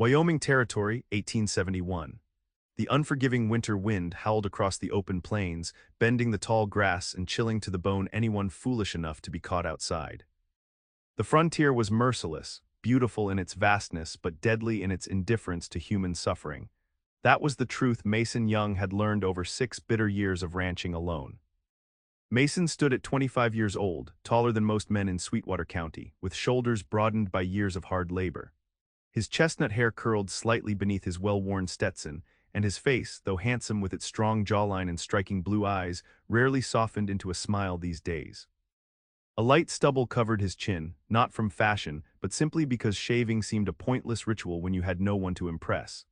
Wyoming Territory, 1871. The unforgiving winter wind howled across the open plains, bending the tall grass and chilling to the bone anyone foolish enough to be caught outside. The frontier was merciless, beautiful in its vastness but deadly in its indifference to human suffering. That was the truth Mason Young had learned over 6 bitter years of ranching alone. Mason stood at 25 years old, taller than most men in Sweetwater County, with shoulders broadened by years of hard labor. His chestnut hair curled slightly beneath his well-worn Stetson, and his face, though handsome with its strong jawline and striking blue eyes, rarely softened into a smile these days. A light stubble covered his chin, not from fashion, but simply because shaving seemed a pointless ritual when you had no one to impress.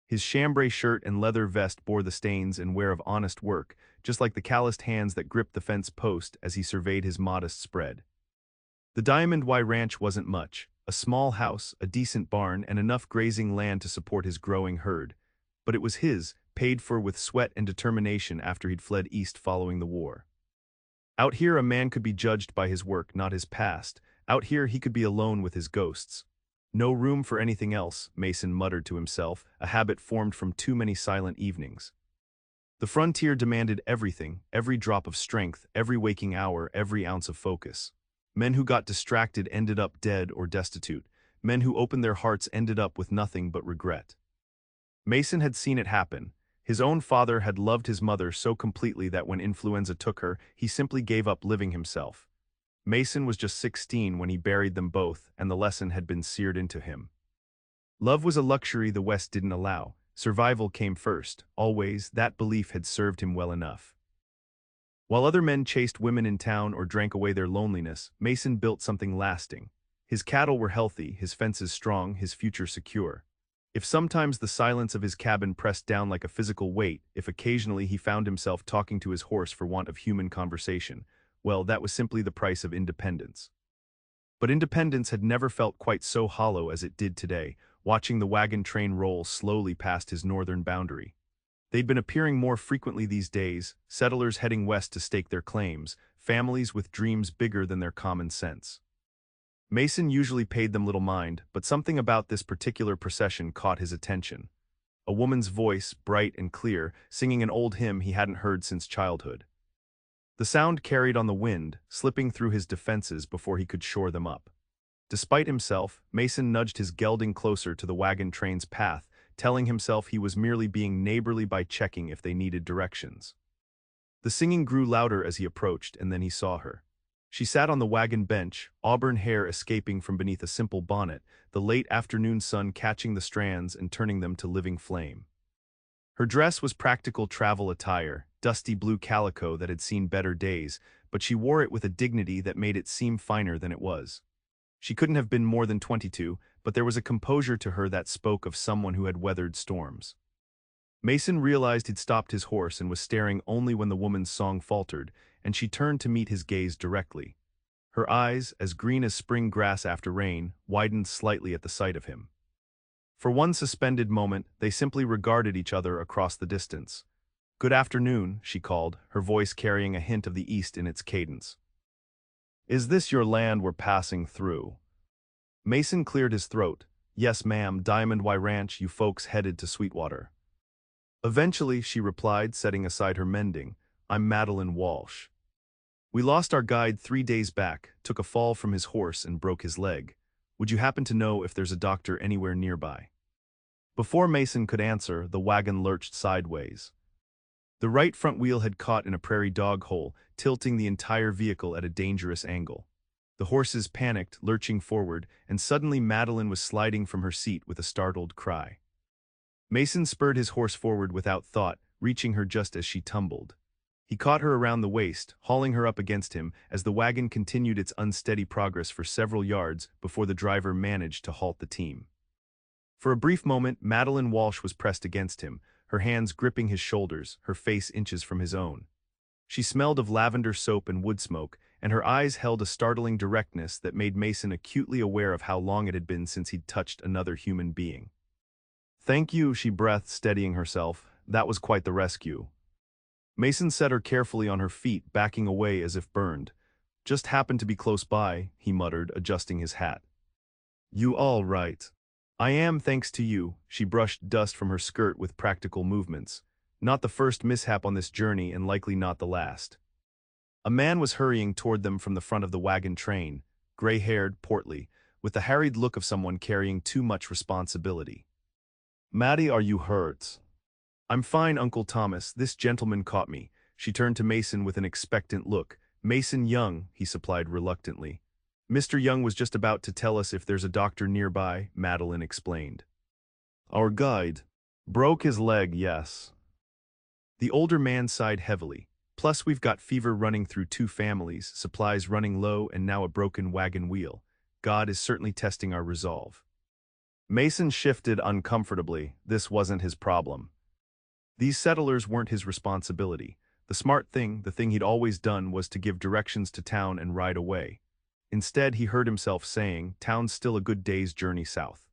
His chambray shirt and leather vest bore the stains and wear of honest work, just like the calloused hands that gripped the fence post as he surveyed his modest spread. The Diamond Y Ranch wasn't much, a small house, a decent barn, and enough grazing land to support his growing herd. But it was his, paid for with sweat and determination after he'd fled east following the war. Out here a man could be judged by his work, not his past. Out here he could be alone with his ghosts. No room for anything else, Mason muttered to himself, a habit formed from too many silent evenings. The frontier demanded everything, every drop of strength, every waking hour, every ounce of focus. Men who got distracted ended up dead or destitute. Men who opened their hearts ended up with nothing but regret. Mason had seen it happen. His own father had loved his mother so completely that when influenza took her, he simply gave up living himself. Mason was just 16 when he buried them both, and the lesson had been seared into him. Love was a luxury the West didn't allow. Survival came first. Always, that belief had served him well enough. While other men chased women in town or drank away their loneliness, Mason built something lasting. His cattle were healthy, his fences strong, his future secure. If sometimes the silence of his cabin pressed down like a physical weight, if occasionally he found himself talking to his horse for want of human conversation, well, that was simply the price of independence. But independence had never felt quite so hollow as it did today, watching the wagon train roll slowly past his northern boundary. They'd been appearing more frequently these days, settlers heading west to stake their claims, families with dreams bigger than their common sense. Mason usually paid them little mind, but something about this particular procession caught his attention. A woman's voice, bright and clear, singing an old hymn he hadn't heard since childhood. The sound carried on the wind, slipping through his defenses before he could shore them up. Despite himself, Mason nudged his gelding closer to the wagon train's path, telling himself he was merely being neighborly by checking if they needed directions. The singing grew louder as he approached, and then he saw her. She sat on the wagon bench, auburn hair escaping from beneath a simple bonnet, the late afternoon sun catching the strands and turning them to living flame. Her dress was practical travel attire, dusty blue calico that had seen better days, but she wore it with a dignity that made it seem finer than it was. She couldn't have been more than 22, but there was a composure to her that spoke of someone who had weathered storms. Mason realized he'd stopped his horse and was staring only when the woman's song faltered, and she turned to meet his gaze directly. Her eyes, as green as spring grass after rain, widened slightly at the sight of him. For one suspended moment, they simply regarded each other across the distance. "Good afternoon," she called, her voice carrying a hint of the east in its cadence. "Is this your land we're passing through?" Mason cleared his throat. "Yes, ma'am, Diamond Y Ranch, you folks headed to Sweetwater." "Eventually," she replied, setting aside her mending. "I'm Madeline Walsh. We lost our guide 3 days back, took a fall from his horse and broke his leg. Would you happen to know if there's a doctor anywhere nearby?" Before Mason could answer, the wagon lurched sideways. The right front wheel had caught in a prairie dog hole, tilting the entire vehicle at a dangerous angle. The horses panicked, lurching forward, and suddenly Madeline was sliding from her seat with a startled cry. Mason spurred his horse forward without thought, reaching her just as she tumbled. He caught her around the waist, hauling her up against him as the wagon continued its unsteady progress for several yards before the driver managed to halt the team. For a brief moment, Madeline Walsh was pressed against him, her hands gripping his shoulders, her face inches from his own. She smelled of lavender soap and wood smoke, and her eyes held a startling directness that made Mason acutely aware of how long it had been since he'd touched another human being. "Thank you," she breathed, steadying herself. "That was quite the rescue." Mason set her carefully on her feet, backing away as if burned. "Just happened to be close by," he muttered, adjusting his hat. "You all right?" I am, thanks to you. She brushed dust from her skirt with practical movements. Not the first mishap on this journey and likely not the last. A man was hurrying toward them from the front of the wagon train, gray-haired, portly, with the harried look of someone carrying too much responsibility. Maddie, are you hurt? I'm fine, Uncle Thomas. This gentleman caught me. She turned to Mason with an expectant look. Mason Young, he supplied reluctantly. Mr. Young was just about to tell us if there's a doctor nearby, Madeline explained. Our guide. Broke his leg, yes. The older man sighed heavily. Plus we've got fever running through 2 families, supplies running low, and now a broken wagon wheel. God is certainly testing our resolve. Mason shifted uncomfortably. This wasn't his problem. These settlers weren't his responsibility. The smart thing, the thing he'd always done, was to give directions to town and ride away. Instead, he heard himself saying, town's still a good day's journey south.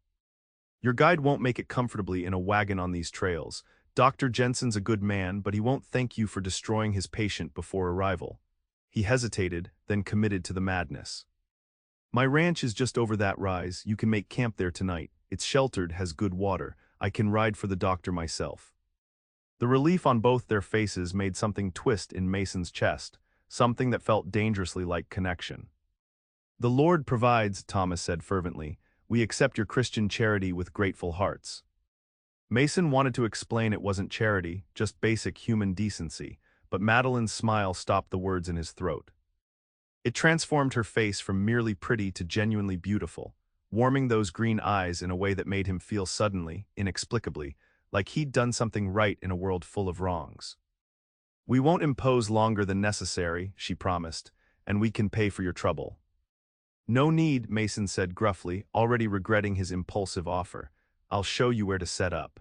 Your guide won't make it comfortably in a wagon on these trails. Dr. Jensen's a good man, but he won't thank you for destroying his patient before arrival. He hesitated, then committed to the madness. My ranch is just over that rise. You can make camp there tonight. It's sheltered, has good water. I can ride for the doctor myself. The relief on both their faces made something twist in Mason's chest, something that felt dangerously like connection. The Lord provides, Thomas said fervently. We accept your Christian charity with grateful hearts. Mason wanted to explain it wasn't charity, just basic human decency, but Madeline's smile stopped the words in his throat. It transformed her face from merely pretty to genuinely beautiful, warming those green eyes in a way that made him feel suddenly, inexplicably, like he'd done something right in a world full of wrongs. We won't impose longer than necessary, she promised, and we can pay for your trouble. No need, Mason said gruffly, already regretting his impulsive offer. I'll show you where to set up.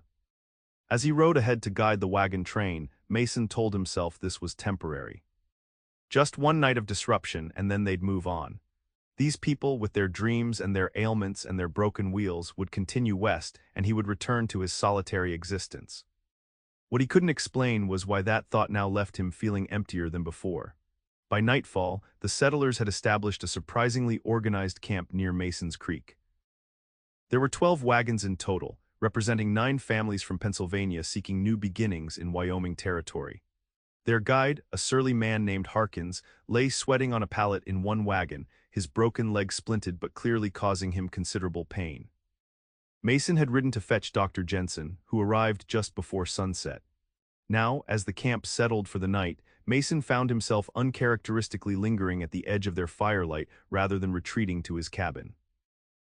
As he rode ahead to guide the wagon train, Mason told himself this was temporary. Just one night of disruption, and then they'd move on. These people, with their dreams and their ailments and their broken wheels, would continue west, and he would return to his solitary existence. What he couldn't explain was why that thought now left him feeling emptier than before. By nightfall, the settlers had established a surprisingly organized camp near Mason's Creek. There were 12 wagons in total, representing 9 families from Pennsylvania seeking new beginnings in Wyoming Territory. Their guide, a surly man named Harkins, lay sweating on a pallet in one wagon, his broken leg splinted but clearly causing him considerable pain. Mason had ridden to fetch Dr. Jensen, who arrived just before sunset. Now, as the camp settled for the night, Mason found himself uncharacteristically lingering at the edge of their firelight rather than retreating to his cabin.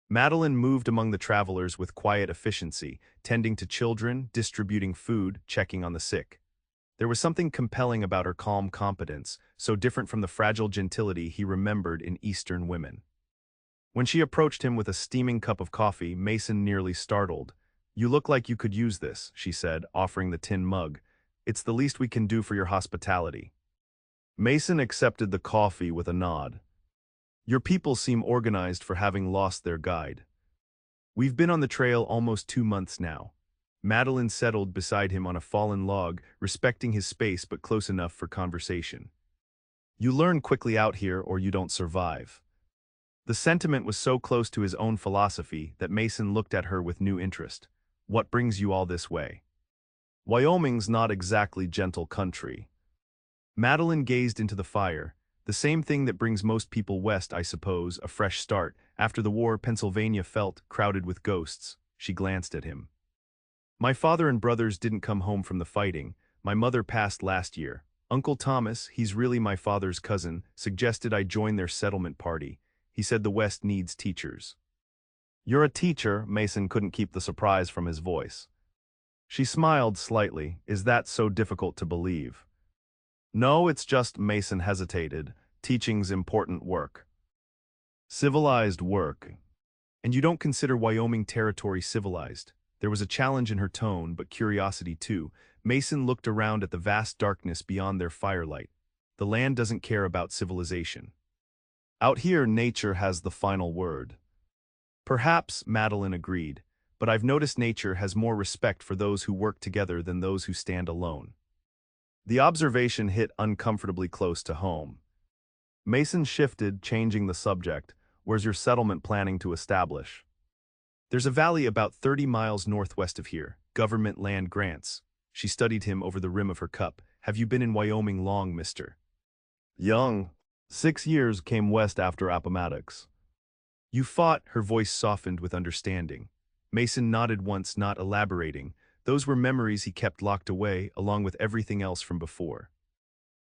Madeline moved among the travelers with quiet efficiency, tending to children, distributing food, checking on the sick. There was something compelling about her calm competence, so different from the fragile gentility he remembered in Eastern women. When she approached him with a steaming cup of coffee, Mason nearly startled. You look like you could use this, she said, offering the tin mug. It's the least we can do for your hospitality. Mason accepted the coffee with a nod. Your people seem organized for having lost their guide. We've been on the trail almost 2 months now. Madeline settled beside him on a fallen log, respecting his space but close enough for conversation. You learn quickly out here or you don't survive. The sentiment was so close to his own philosophy that Mason looked at her with new interest. What brings you all this way? Wyoming's not exactly gentle country. Madeline gazed into the fire. The same thing that brings most people west, I suppose, a fresh start. After the war, Pennsylvania felt crowded with ghosts. She glanced at him. My father and brothers didn't come home from the fighting. My mother passed last year. Uncle Thomas, he's really my father's cousin, suggested I join their settlement party. He said the West needs teachers. You're a teacher, Mason couldn't keep the surprise from his voice. She smiled slightly. Is that so difficult to believe? No, it's just, Mason hesitated. Teaching's important work. Civilized work. And you don't consider Wyoming Territory civilized? There was a challenge in her tone, but curiosity too. Mason looked around at the vast darkness beyond their firelight. The land doesn't care about civilization. Out here, nature has the final word. Perhaps, Madeline agreed, but I've noticed nature has more respect for those who work together than those who stand alone. The observation hit uncomfortably close to home. Mason shifted, changing the subject. Where's your settlement planning to establish? There's a valley about 30 miles northwest of here, government land grants. She studied him over the rim of her cup. Have you been in Wyoming long, mister? Young. 6 years came west after Appomattox. You fought, her voice softened with understanding. Mason nodded once, not elaborating. Those were memories he kept locked away, along with everything else from before.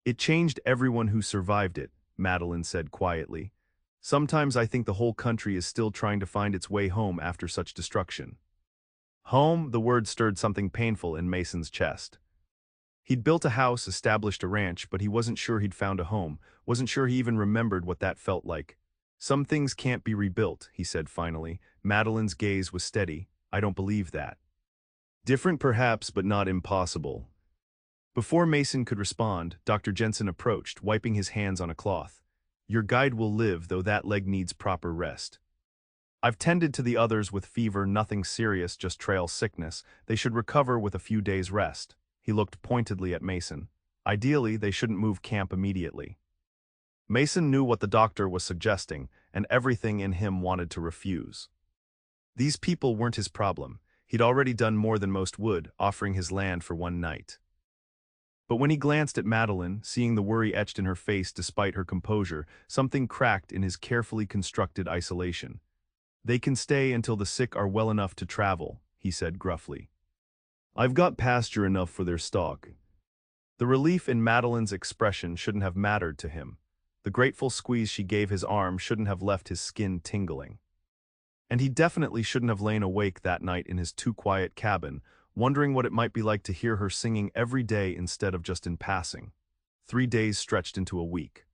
It changed everyone who survived it, Madeline said quietly. Sometimes I think the whole country is still trying to find its way home after such destruction. Home, the word stirred something painful in Mason's chest. He'd built a house, established a ranch, but he wasn't sure he'd found a home, wasn't sure he even remembered what that felt like. Some things can't be rebuilt, he said finally. Madeline's gaze was steady. I don't believe that. Different perhaps, but not impossible. Before Mason could respond, Dr. Jensen approached, wiping his hands on a cloth. Your guide will live, though that leg needs proper rest. I've tended to the others with fever, nothing serious, just trail sickness. They should recover with a few days' rest. He looked pointedly at Mason. Ideally, they shouldn't move camp immediately. Mason knew what the doctor was suggesting, and everything in him wanted to refuse. These people weren't his problem. He'd already done more than most would, offering his land for one night. But when he glanced at Madeline, seeing the worry etched in her face despite her composure, something cracked in his carefully constructed isolation. They can stay until the sick are well enough to travel, he said gruffly. I've got pasture enough for their stock. The relief in Madeline's expression shouldn't have mattered to him. The grateful squeeze she gave his arm shouldn't have left his skin tingling. And he definitely shouldn't have lain awake that night in his too-quiet cabin, wondering what it might be like to hear her singing every day instead of just in passing. 3 days stretched into a week.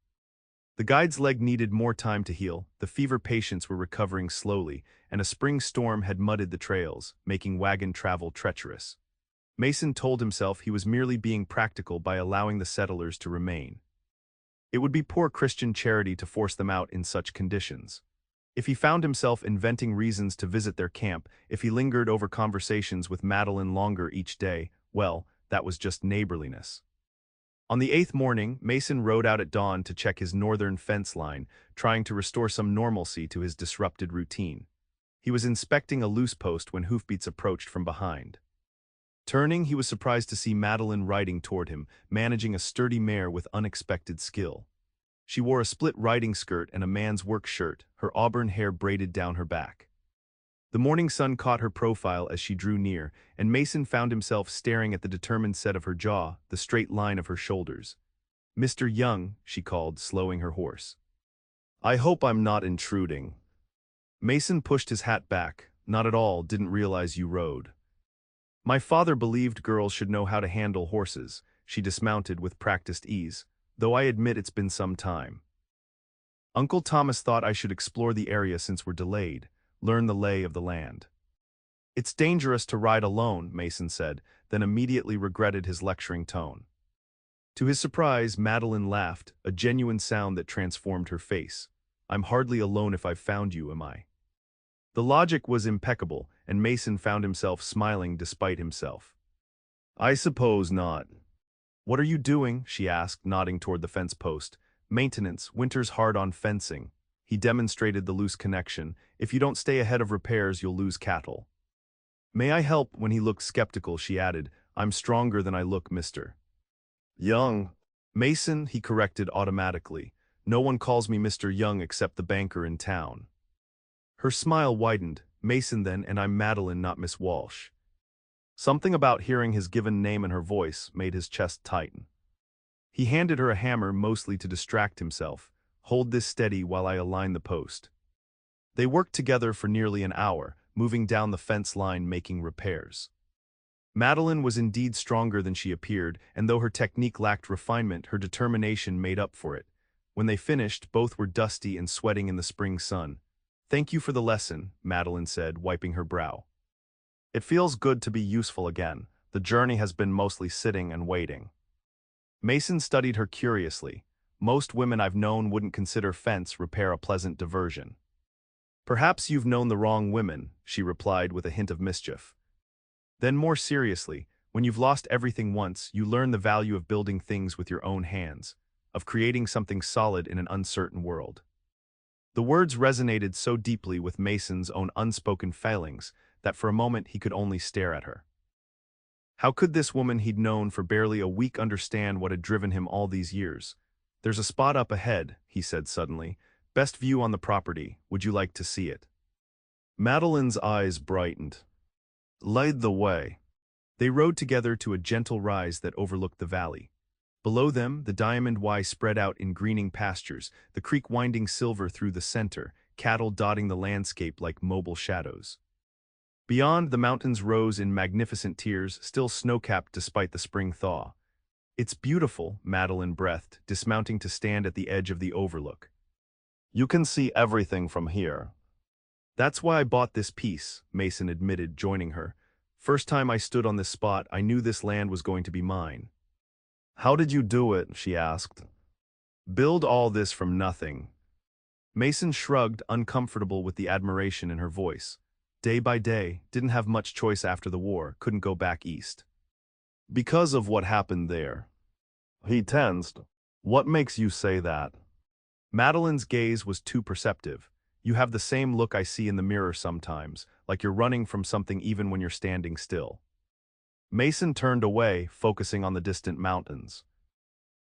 The guide's leg needed more time to heal, the fever patients were recovering slowly, and a spring storm had mudded the trails, making wagon travel treacherous. Mason told himself he was merely being practical by allowing the settlers to remain. It would be poor Christian charity to force them out in such conditions. If he found himself inventing reasons to visit their camp, if he lingered over conversations with Madeline longer each day, well, that was just neighborliness. On the 8th morning, Mason rode out at dawn to check his northern fence line, trying to restore some normalcy to his disrupted routine. He was inspecting a loose post when hoofbeats approached from behind. Turning, he was surprised to see Madeline riding toward him, managing a sturdy mare with unexpected skill. She wore a split riding skirt and a man's work shirt, her auburn hair braided down her back. The morning sun caught her profile as she drew near, and Mason found himself staring at the determined set of her jaw, the straight line of her shoulders. "Mr. Young," she called, slowing her horse. I hope I'm not intruding. Mason pushed his hat back. Not at all, didn't realize you rode. My father believed girls should know how to handle horses, she dismounted with practiced ease, though I admit it's been some time. Uncle Thomas thought I should explore the area since we're delayed, learn the lay of the land. It's dangerous to ride alone, Mason said, then immediately regretted his lecturing tone. To his surprise, Madeline laughed, a genuine sound that transformed her face. I'm hardly alone if I've found you, am I? The logic was impeccable, and Mason found himself smiling despite himself. I suppose not. What are you doing? She asked, nodding toward the fence post. Maintenance, winter's hard on fencing. He demonstrated the loose connection. If you don't stay ahead of repairs, you'll lose cattle. May I help? When he looked skeptical, she added, I'm stronger than I look, mister. Young. Mason, he corrected automatically. No one calls me Mr. Young except the banker in town. Her smile widened. Mason then, and I'm Madeline, not Miss Walsh. Something about hearing his given name in her voice made his chest tighten. He handed her a hammer, mostly to distract himself. Hold this steady while I align the post. They worked together for nearly an hour, moving down the fence line making repairs. Madeline was indeed stronger than she appeared, and though her technique lacked refinement, her determination made up for it. When they finished, both were dusty and sweating in the spring sun. Thank you for the lesson, Madeline said, wiping her brow. It feels good to be useful again. The journey has been mostly sitting and waiting. Mason studied her curiously. Most women I've known wouldn't consider fence repair a pleasant diversion. Perhaps you've known the wrong women, she replied with a hint of mischief. Then more seriously, when you've lost everything once, you learn the value of building things with your own hands, of creating something solid in an uncertain world. The words resonated so deeply with Mason's own unspoken failings that for a moment he could only stare at her. How could this woman he'd known for barely a week understand what had driven him all these years? "There's a spot up ahead," he said suddenly. "Best view on the property. Would you like to see it?" Madeline's eyes brightened. "Lead the way." They rode together to a gentle rise that overlooked the valley. Below them, the Diamond Y spread out in greening pastures, the creek winding silver through the center, cattle dotting the landscape like mobile shadows. Beyond, the mountains rose in magnificent tiers, still snow-capped despite the spring thaw. "It's beautiful," Madeline breathed, dismounting to stand at the edge of the overlook. You can see everything from here. "That's why I bought this piece," Mason admitted, joining her. "First time I stood on this spot, I knew this land was going to be mine." How did you do it? She asked. "Build all this from nothing." Mason shrugged, uncomfortable with the admiration in her voice. "Day by day, didn't have much choice after the war, couldn't go back east." "Because of what happened there." He tensed. "What makes you say that?" Madeline's gaze was too perceptive. "You have the same look I see in the mirror sometimes, like you're running from something even when you're standing still." Mason turned away, focusing on the distant mountains.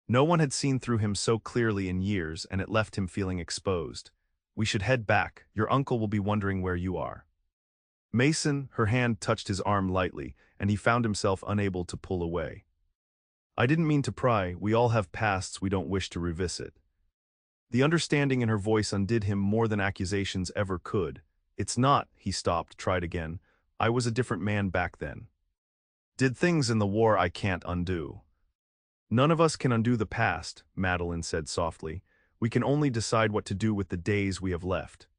No one had seen through him so clearly in years, and it left him feeling exposed. "We should head back. Your uncle will be wondering where you are." Mason, her hand touched his arm lightly, and he found himself unable to pull away. "I didn't mean to pry. We all have pasts we don't wish to revisit." The understanding in her voice undid him more than accusations ever could. "It's not," he stopped, tried again. "I was a different man back then. Did things in the war I can't undo." "None of us can undo the past," Madeline said softly. "We can only decide what to do with the days we have left."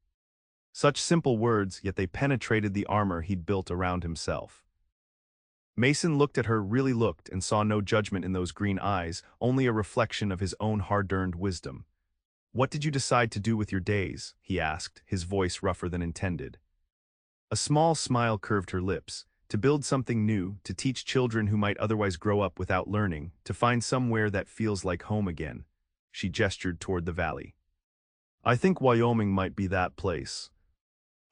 Such simple words, yet they penetrated the armor he'd built around himself. Mason looked at her, really looked, and saw no judgment in those green eyes, only a reflection of his own hard-earned wisdom. "What did you decide to do with your days?" he asked, his voice rougher than intended. A small smile curved her lips. "To build something new, to teach children who might otherwise grow up without learning, to find somewhere that feels like home again." She gestured toward the valley. "I think Wyoming might be that place."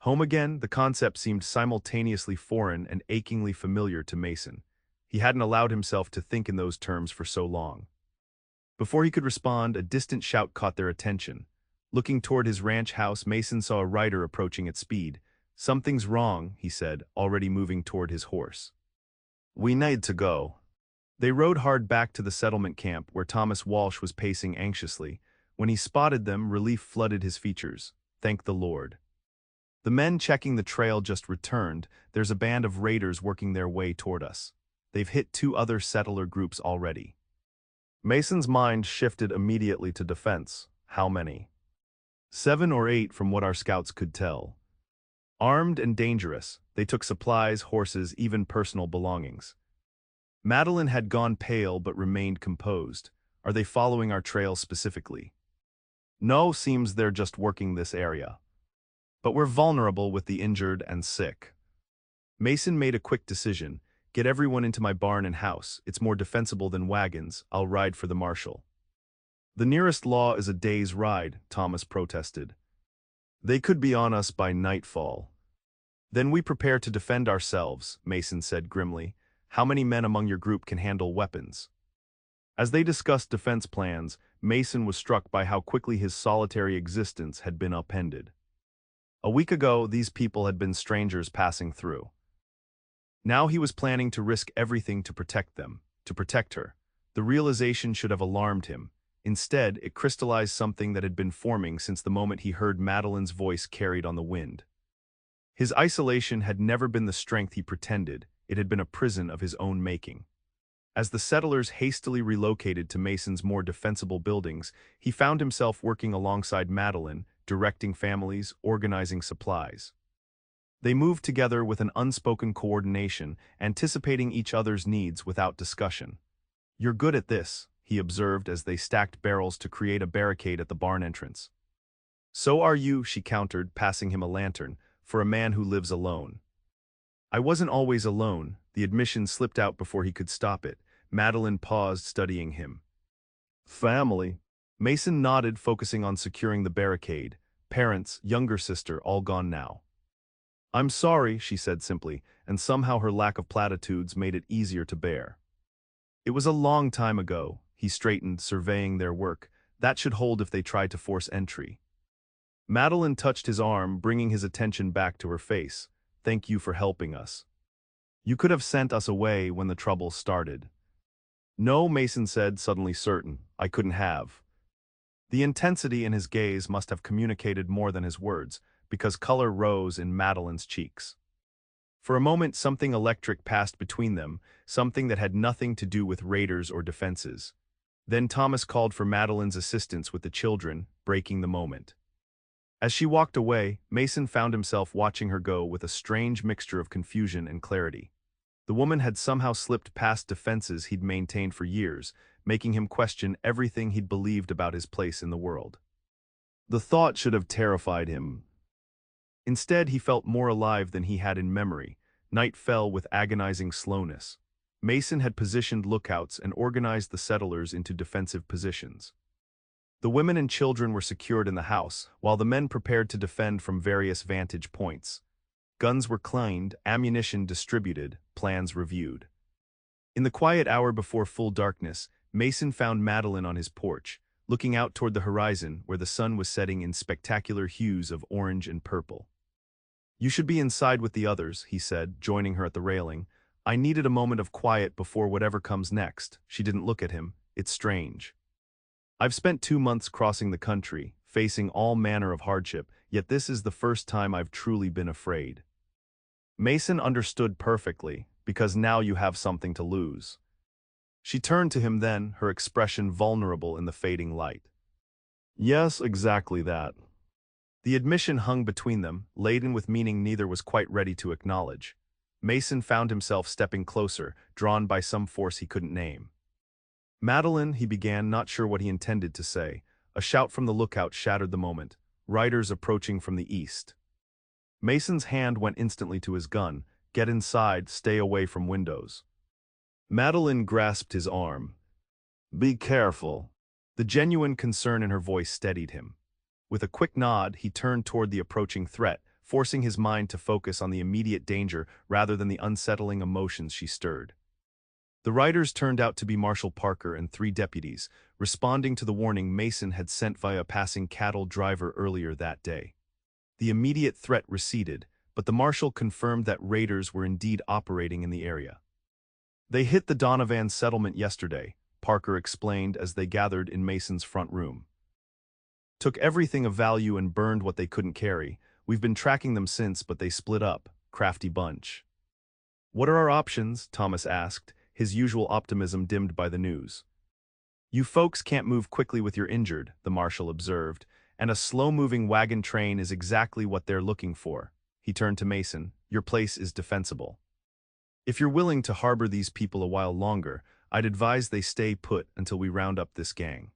Home again, the concept seemed simultaneously foreign and achingly familiar to Mason. He hadn't allowed himself to think in those terms for so long. Before he could respond, a distant shout caught their attention. Looking toward his ranch house, Mason saw a rider approaching at speed. "Something's wrong," he said, already moving toward his horse. "We need to go." They rode hard back to the settlement camp where Thomas Walsh was pacing anxiously. When he spotted them, relief flooded his features. "Thank the Lord." "The men checking the trail just returned. There's a band of raiders working their way toward us. They've hit 2 other settler groups already." Mason's mind shifted immediately to defense. How many? 7 or 8 from what our scouts could tell. Armed and dangerous, they took supplies, horses, even personal belongings. Madeline had gone pale but remained composed. "Are they following our trail specifically?" "No, seems they're just working this area. But we're vulnerable with the injured and sick." Mason made a quick decision. "Get everyone into my barn and house. It's more defensible than wagons. I'll ride for the marshal." "The nearest law is a day's ride," Thomas protested. "They could be on us by nightfall." "Then we prepare to defend ourselves," Mason said grimly. "How many men among your group can handle weapons?" As they discussed defense plans, Mason was struck by how quickly his solitary existence had been upended. A week ago, these people had been strangers passing through. Now he was planning to risk everything to protect them, to protect her. The realization should have alarmed him. Instead, it crystallized something that had been forming since the moment he heard Madeline's voice carried on the wind. His isolation had never been the strength he pretended, it had been a prison of his own making. As the settlers hastily relocated to Mason's more defensible buildings, he found himself working alongside Madeline, directing families, organizing supplies. They moved together with an unspoken coordination, anticipating each other's needs without discussion. "You're good at this," he observed as they stacked barrels to create a barricade at the barn entrance. "So are you," she countered, passing him a lantern, "for a man who lives alone." "I wasn't always alone," the admission slipped out before he could stop it. Madeline paused, studying him. "Family." Mason nodded, focusing on securing the barricade. parents, younger sister, all gone now. I'm sorry, she said simply, and somehow her lack of platitudes made it easier to bear. It was a long time ago, he straightened, surveying their work. That should hold if they tried to force entry. Madeline touched his arm, bringing his attention back to her face. Thank you for helping us. You could have sent us away when the trouble started. No, Mason said, suddenly certain. I couldn't have. The intensity in his gaze must have communicated more than his words, because color rose in Madeline's cheeks. For a moment something electric passed between them, something that had nothing to do with raiders or defenses. Then Thomas called for Madeline's assistance with the children, breaking the moment. As she walked away, Mason found himself watching her go with a strange mixture of confusion and clarity. The woman had somehow slipped past defenses he'd maintained for years, making him question everything he'd believed about his place in the world. The thought should have terrified him. Instead, he felt more alive than he had in memory. Night fell with agonizing slowness. Mason had positioned lookouts and organized the settlers into defensive positions. The women and children were secured in the house, while the men prepared to defend from various vantage points. Guns were cleaned, ammunition distributed, plans reviewed. In the quiet hour before full darkness, Mason found Madeline on his porch, looking out toward the horizon where the sun was setting in spectacular hues of orange and purple. You should be inside with the others, he said, joining her at the railing. I needed a moment of quiet before whatever comes next. She didn't look at him. It's strange. I've spent 2 months crossing the country, facing all manner of hardship, yet this is the first time I've truly been afraid. Mason understood perfectly, because now you have something to lose. She turned to him then, her expression vulnerable in the fading light. Yes, exactly that. The admission hung between them, laden with meaning neither was quite ready to acknowledge. Mason found himself stepping closer, drawn by some force he couldn't name. Madeline, he began, not sure what he intended to say. A shout from the lookout shattered the moment. Riders approaching from the east. Mason's hand went instantly to his gun. Get inside, stay away from windows. Madeline grasped his arm. Be careful. The genuine concern in her voice steadied him. With a quick nod, he turned toward the approaching threat, forcing his mind to focus on the immediate danger rather than the unsettling emotions she stirred. The riders turned out to be Marshal Parker and 3 deputies, responding to the warning Mason had sent via a passing cattle driver earlier that day. The immediate threat receded, but the marshal confirmed that raiders were indeed operating in the area. They hit the Donovan settlement yesterday, Parker explained as they gathered in Mason's front room. Took everything of value and burned what they couldn't carry. We've been tracking them since, but they split up. Crafty bunch. What are our options? Thomas asked, his usual optimism dimmed by the news. You folks can't move quickly with your injured, the marshal observed, and a slow-moving wagon train is exactly what they're looking for. He turned to Mason. Your place is defensible. If you're willing to harbor these people a while longer, I'd advise they stay put until we round up this gang.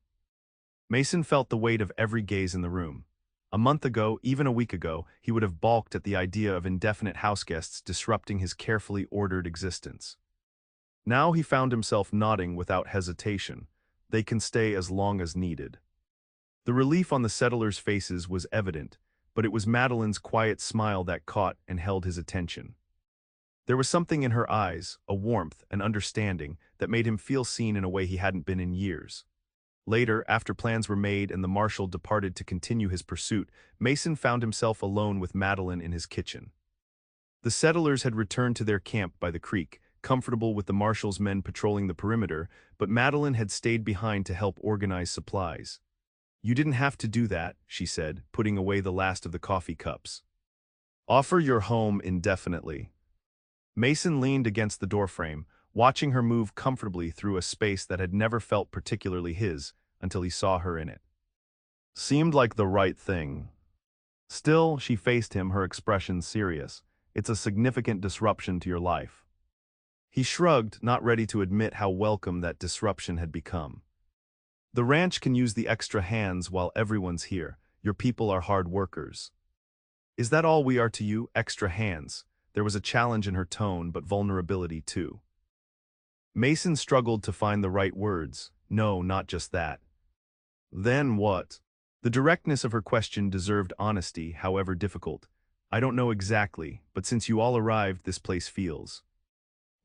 Mason felt the weight of every gaze in the room. A month ago, even a week ago, he would have balked at the idea of indefinite houseguests disrupting his carefully ordered existence. Now he found himself nodding without hesitation. They can stay as long as needed. The relief on the settlers' faces was evident, but it was Madeline's quiet smile that caught and held his attention. There was something in her eyes, a warmth, an understanding, that made him feel seen in a way he hadn't been in years. Later, after plans were made and the marshal departed to continue his pursuit, Mason found himself alone with Madeline in his kitchen. The settlers had returned to their camp by the creek, comfortable with the marshal's men patrolling the perimeter, but Madeline had stayed behind to help organize supplies. You didn't have to do that, she said, putting away the last of the coffee cups. Offer your home indefinitely. Mason leaned against the doorframe, watching her move comfortably through a space that had never felt particularly his, until he saw her in it. Seemed like the right thing. Still, she faced him, her expression serious. It's a significant disruption to your life. He shrugged, not ready to admit how welcome that disruption had become. The ranch can use the extra hands while everyone's here. Your people are hard workers. Is that all we are to you, extra hands? There was a challenge in her tone, but vulnerability too. Mason struggled to find the right words. No, not just that. Then what? The directness of her question deserved honesty, however difficult. I don't know exactly, but since you all arrived, this place feels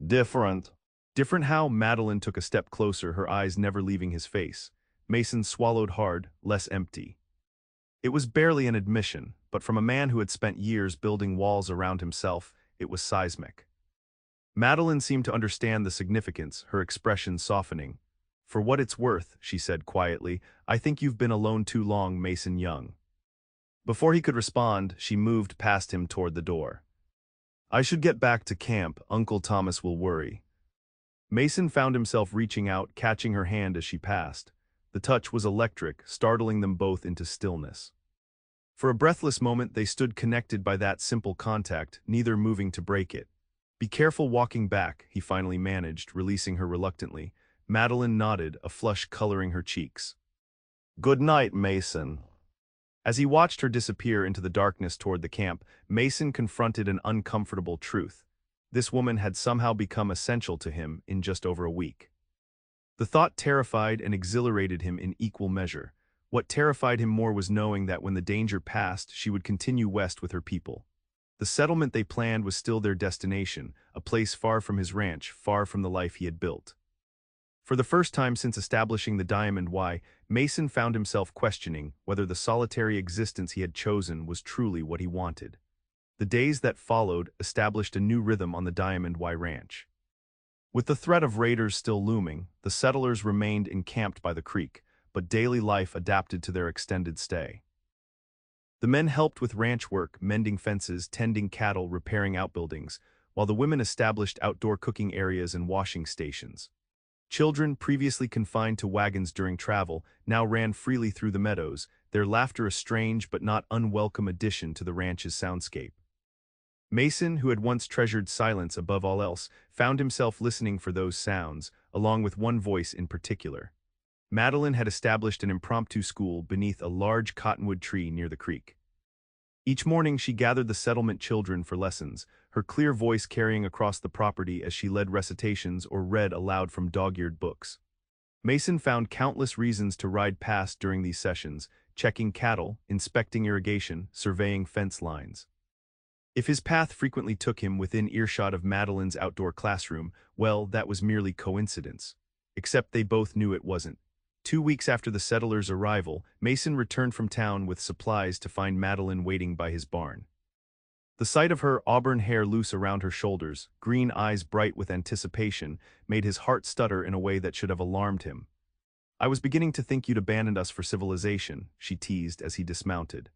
Different. different. How? Madeline took a step closer, her eyes never leaving his face. Mason swallowed hard, less empty. It was barely an admission, but from a man who had spent years building walls around himself, it was seismic. Madeline seemed to understand the significance, her expression softening. For what it's worth, she said quietly, I think you've been alone too long, Mason Young. Before he could respond, she moved past him toward the door. I should get back to camp, Uncle Thomas will worry. Mason found himself reaching out, catching her hand as she passed. The touch was electric, startling them both into stillness. For a breathless moment they stood connected by that simple contact, neither moving to break it. Be careful walking back, he finally managed, releasing her reluctantly. Madeline nodded, a flush coloring her cheeks. Good night, Mason. As he watched her disappear into the darkness toward the camp, Mason confronted an uncomfortable truth. This woman had somehow become essential to him in just over a week. The thought terrified and exhilarated him in equal measure. What terrified him more was knowing that when the danger passed, she would continue west with her people. The settlement they planned was still their destination, a place far from his ranch, far from the life he had built. For the first time since establishing the Diamond Y, Mason found himself questioning whether the solitary existence he had chosen was truly what he wanted. The days that followed established a new rhythm on the Diamond Y ranch. With the threat of raiders still looming, the settlers remained encamped by the creek, but daily life adapted to their extended stay. The men helped with ranch work, mending fences, tending cattle, repairing outbuildings, while the women established outdoor cooking areas and washing stations. Children, previously confined to wagons during travel, now ran freely through the meadows, their laughter a strange but not unwelcome addition to the ranch's soundscape. Mason, who had once treasured silence above all else, found himself listening for those sounds, along with one voice in particular. Madeline had established an impromptu school beneath a large cottonwood tree near the creek. Each morning she gathered the settlement children for lessons, her clear voice carrying across the property as she led recitations or read aloud from dog-eared books. Mason found countless reasons to ride past during these sessions, checking cattle, inspecting irrigation, surveying fence lines. If his path frequently took him within earshot of Madeline's outdoor classroom, well, that was merely coincidence. Except they both knew it wasn't. 2 weeks after the settlers' arrival, Mason returned from town with supplies to find Madeline waiting by his barn. The sight of her, auburn hair loose around her shoulders, green eyes bright with anticipation, made his heart stutter in a way that should have alarmed him. I was beginning to think you'd abandoned us for civilization, she teased as he dismounted.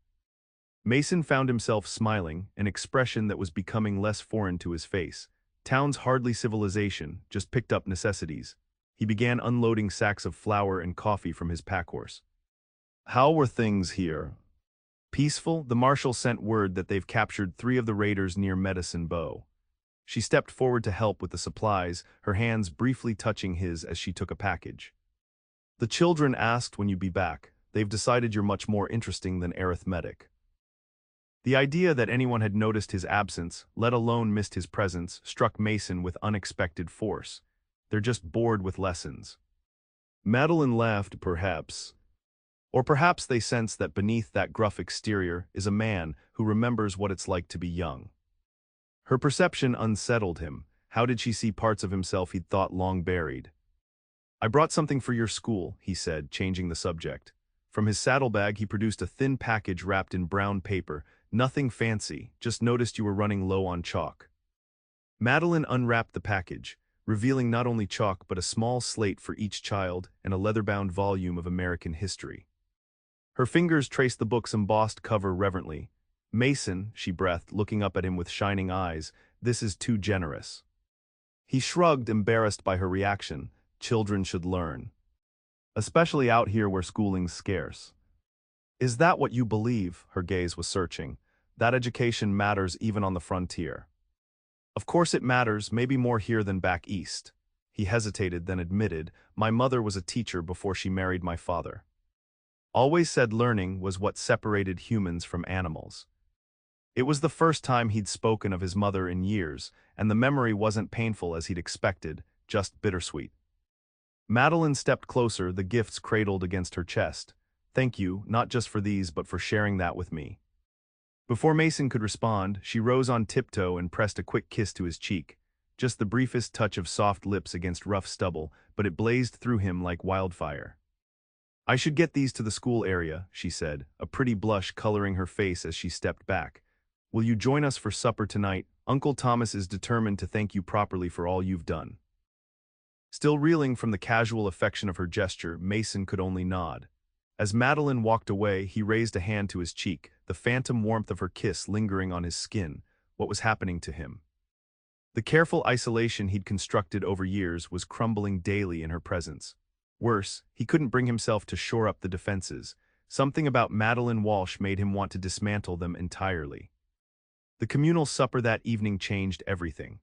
Mason found himself smiling, an expression that was becoming less foreign to his face. Town's hardly civilization, just picked up necessities. He began unloading sacks of flour and coffee from his packhorse. How were things here? Peaceful, the marshal sent word that they've captured 3 of the raiders near Medicine Bow. She stepped forward to help with the supplies, her hands briefly touching his as she took a package. The children asked when you'd be back. They've decided you're much more interesting than arithmetic. The idea that anyone had noticed his absence, let alone missed his presence, struck Mason with unexpected force. They're just bored with lessons. Madeline laughed, perhaps. Or perhaps they sense that beneath that gruff exterior is a man who remembers what it's like to be young. Her perception unsettled him. How did she see parts of himself he'd thought long buried? I brought something for your school, he said, changing the subject. From his saddlebag he produced a thin package wrapped in brown paper. Nothing fancy, just noticed you were running low on chalk. Madeline unwrapped the package, revealing not only chalk but a small slate for each child and a leather-bound volume of American history. Her fingers traced the book's embossed cover reverently. Mason, she breathed, looking up at him with shining eyes, this is too generous. He shrugged, embarrassed by her reaction. Children should learn. Especially out here where schooling's scarce. Is that what you believe? Her gaze was searching. That education matters even on the frontier. Of course it matters, maybe more here than back east. He hesitated, then admitted, my mother was a teacher before she married my father. Always said learning was what separated humans from animals. It was the first time he'd spoken of his mother in years, and the memory wasn't painful as he'd expected, just bittersweet. Madeline stepped closer, the gifts cradled against her chest. Thank you, not just for these but for sharing that with me." Before Mason could respond, she rose on tiptoe and pressed a quick kiss to his cheek. Just the briefest touch of soft lips against rough stubble, but it blazed through him like wildfire. "I should get these to the school area," she said, a pretty blush coloring her face as she stepped back. "Will you join us for supper tonight? Uncle Thomas is determined to thank you properly for all you've done." Still reeling from the casual affection of her gesture, Mason could only nod. As Madeline walked away, he raised a hand to his cheek, the phantom warmth of her kiss lingering on his skin. What was happening to him? The careful isolation he'd constructed over years was crumbling daily in her presence. Worse, he couldn't bring himself to shore up the defenses. Something about Madeline Walsh made him want to dismantle them entirely. The communal supper that evening changed everything.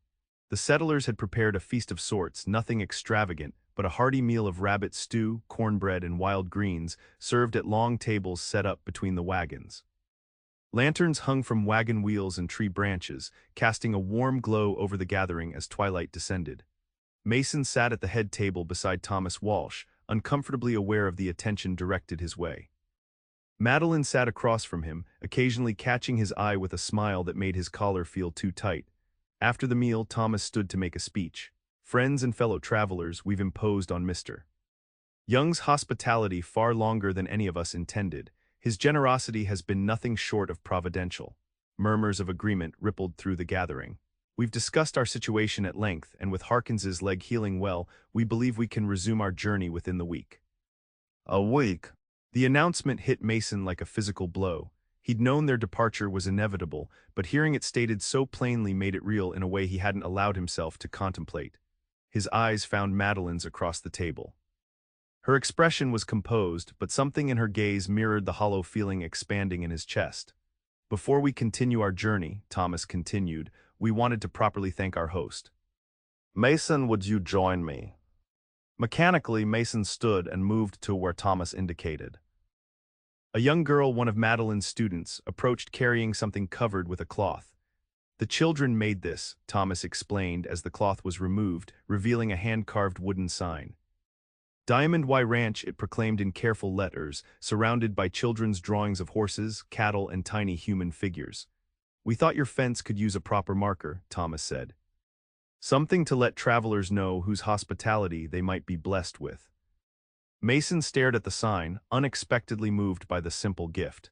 The settlers had prepared a feast of sorts, nothing extravagant, but a hearty meal of rabbit stew, cornbread, and wild greens, served at long tables set up between the wagons. Lanterns hung from wagon wheels and tree branches, casting a warm glow over the gathering as twilight descended. Mason sat at the head table beside Thomas Walsh, uncomfortably aware of the attention directed his way. Madeline sat across from him, occasionally catching his eye with a smile that made his collar feel too tight. After the meal, Thomas stood to make a speech. "Friends and fellow travelers, we've imposed on Mr. Young's hospitality far longer than any of us intended. His generosity has been nothing short of providential." Murmurs of agreement rippled through the gathering. "We've discussed our situation at length, and with Harkins's leg healing well, we believe we can resume our journey within the week." A week? The announcement hit Mason like a physical blow. He'd known their departure was inevitable, but hearing it stated so plainly made it real in a way he hadn't allowed himself to contemplate. His eyes found Madeline's across the table. Her expression was composed, but something in her gaze mirrored the hollow feeling expanding in his chest. "Before we continue our journey," Thomas continued, "we wanted to properly thank our host." "Mason, would you join me?" Mechanically, Mason stood and moved to where Thomas indicated. A young girl, one of Madeline's students, approached carrying something covered with a cloth. "The children made this," Thomas explained as the cloth was removed, revealing a hand-carved wooden sign. "Diamond Y Ranch," it proclaimed in careful letters, surrounded by children's drawings of horses, cattle, and tiny human figures. "We thought your fence could use a proper marker," Thomas said. "Something to let travelers know whose hospitality they might be blessed with." Mason stared at the sign, unexpectedly moved by the simple gift.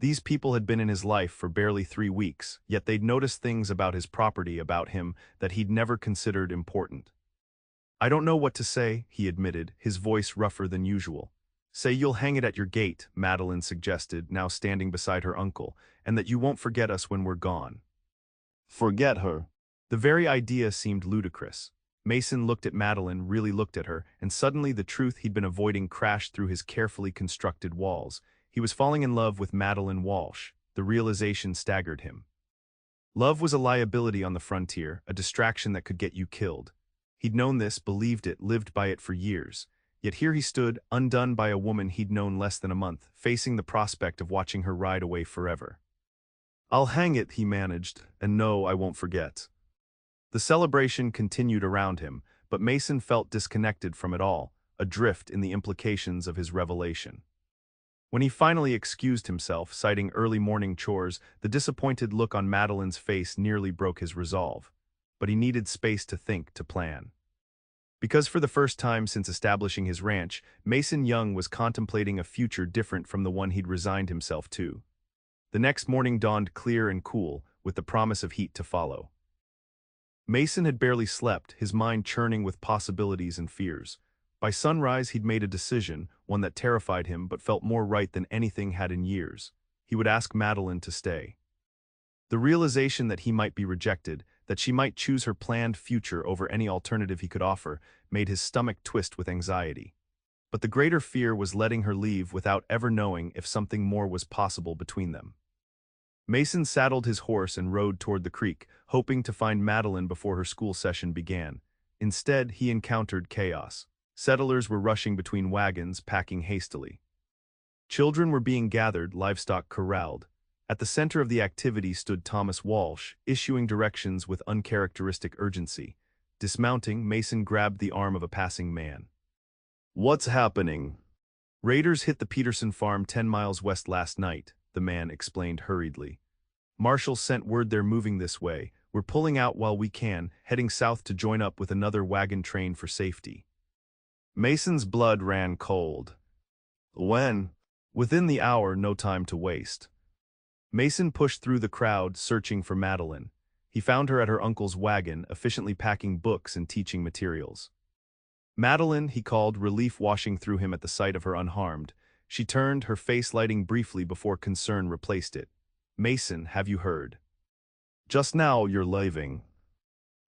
These people had been in his life for barely 3 weeks, yet they'd noticed things about his property, about him, that he'd never considered important. "I don't know what to say," he admitted, his voice rougher than usual. "Say you'll hang it at your gate," Madeline suggested, now standing beside her uncle, "and that you won't forget us when we're gone." "Forget her?" The very idea seemed ludicrous. Mason looked at Madeline, really looked at her, and suddenly the truth he'd been avoiding crashed through his carefully constructed walls. He was falling in love with Madeline Walsh. The realization staggered him. Love was a liability on the frontier, a distraction that could get you killed. He'd known this, believed it, lived by it for years. Yet here he stood, undone by a woman he'd known less than a month, facing the prospect of watching her ride away forever. "I'll hang it," he managed, "and no, I won't forget." The celebration continued around him, but Mason felt disconnected from it all, adrift in the implications of his revelation. When he finally excused himself, citing early morning chores, the disappointed look on Madeline's face nearly broke his resolve. But he needed space to think, to plan. Because for the first time since establishing his ranch, Mason Young was contemplating a future different from the one he'd resigned himself to. The next morning dawned clear and cool, with the promise of heat to follow. Mason had barely slept, his mind churning with possibilities and fears. By sunrise, he'd made a decision, one that terrified him but felt more right than anything had in years. He would ask Madeline to stay. The realization that he might be rejected, that she might choose her planned future over any alternative he could offer, made his stomach twist with anxiety. But the greater fear was letting her leave without ever knowing if something more was possible between them. Mason saddled his horse and rode toward the creek, hoping to find Madeline before her school session began. Instead, he encountered chaos. Settlers were rushing between wagons, packing hastily. Children were being gathered, livestock corralled. At the center of the activity stood Thomas Walsh, issuing directions with uncharacteristic urgency. Dismounting, Mason grabbed the arm of a passing man. "What's happening?" Raiders hit the Peterson farm 10 miles west last night, the man explained hurriedly. Marshall sent word they're moving this way. We're pulling out while we can, heading south to join up with another wagon train for safety. Mason's blood ran cold. When? Within the hour, no time to waste. Mason pushed through the crowd, searching for Madeline. He found her at her uncle's wagon, efficiently packing books and teaching materials. Madeline, he called, relief washing through him at the sight of her unharmed. She turned, her face lighting briefly before concern replaced it. Mason, have you heard? Just now you're leaving.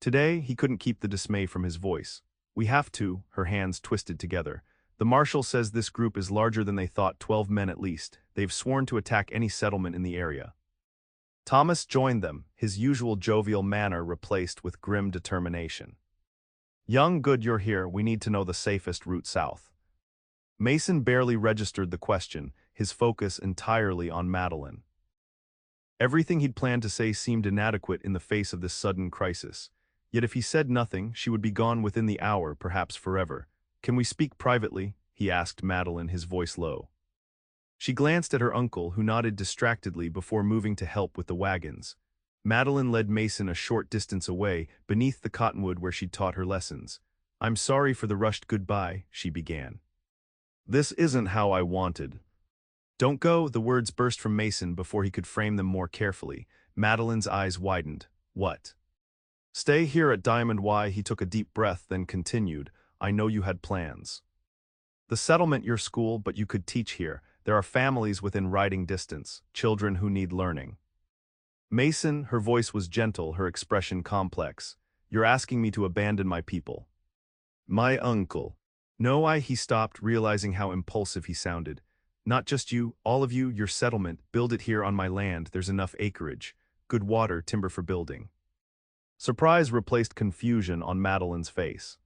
Today, he couldn't keep the dismay from his voice. We have to, her hands twisted together. The marshal says this group is larger than they thought, 12 men at least. They've sworn to attack any settlement in the area. Thomas joined them, his usual jovial manner replaced with grim determination. Young, good you're here, we need to know the safest route south. Mason barely registered the question, his focus entirely on Madeline. Everything he'd planned to say seemed inadequate in the face of this sudden crisis. Yet if he said nothing, she would be gone within the hour, perhaps forever. Can we speak privately? He asked Madeline, his voice low. She glanced at her uncle, who nodded distractedly before moving to help with the wagons. Madeline led Mason a short distance away, beneath the cottonwood where she'd taught her lessons. I'm sorry for the rushed goodbye, she began. This isn't how I wanted. Don't go, the words burst from Mason before he could frame them more carefully. Madeline's eyes widened. What? Stay here at Diamond Y. He took a deep breath, then continued. I know you had plans. The settlement, your school, but you could teach here. There are families within riding distance, children who need learning. Mason, her voice was gentle, her expression complex. You're asking me to abandon my people. My uncle. No, he stopped, realizing how impulsive he sounded. Not just you, all of you, your settlement, build it here on my land, there's enough acreage. Good water, timber for building. Surprise replaced confusion on Madeline's face.